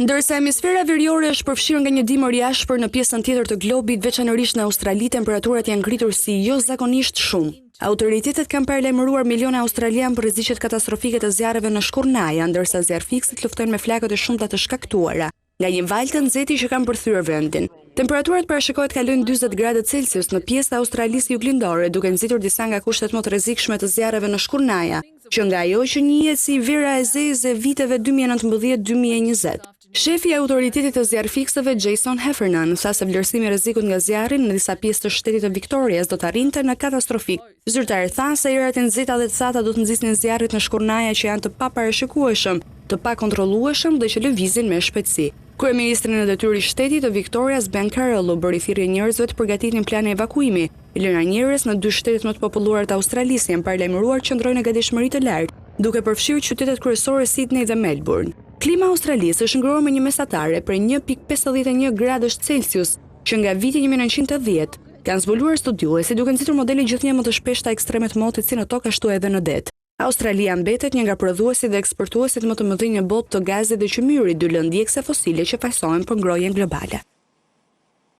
Ndërsa hemisfera veriore është përfshirë nga një dimër jashpër, në pjesën tjetër të globit, veçanërisht në Australi, temperaturat janë ngritur si zakonisht shumë. Autoritetet kanë paralajmëruar miliona australian për rreziqet katastrofike të zjarreve në shkurnaja, ndërsa zjarrfikësit luftojnë me flakët e shumta të shkaktuara nga një valë të nxehtë që kanë përthyer vendin. Temperaturat parashikohet kalojnë 40 gradë Celsius në pjesë të Australisë juglindore, duke nxitur disa nga kushtet më të rrezikshme të zjarreve në shkurnaja, që nga ajo që njihet si vera e zezë e viteve 2019-2020. Shefi i autoritetit të zjarrfikësve Jason Heffernan tha se vlerësimi i rrezikut nga zjarri në disa pjesë të shtetit të Victorias do të arrinte në katastrofik. Zyrtarët thanë se erat e nxehta dhe të thata do të nxisnin zjarrit në shkurnaja që janë të paparashikueshëm, të pakontrollueshëm dhe që lëvizin me shpejtësi. Kryeministri në detyrë i shtetit të Victorias Ben Carroll u bëri thirrje njerëzve të përgatitin plan e evakuimi. Lëra njerëz në 2 shtetet më të populluara të Australisë janë paralajmëruar që ndrojnë në gatishmëri të lartë, duke përfshirë qytetet kryesore Sydney dhe Melbourne. Klima e Australisë është ngrohur me një mesatare për 1.51 gradësh Celsius, që nga viti 1910 kanë zbuluar studiuesi duke nxitur modele gjithnjë më të shpeshta ekstremet motit si në tokë ashtu edhe në det. Australia mbetet një nga prodhuesit dhe eksportuesit më të mëdhenj në botë të gazit dhe qymyrit, 2 lëndë djegëse fosile që fajsohen për ngrohjen globale.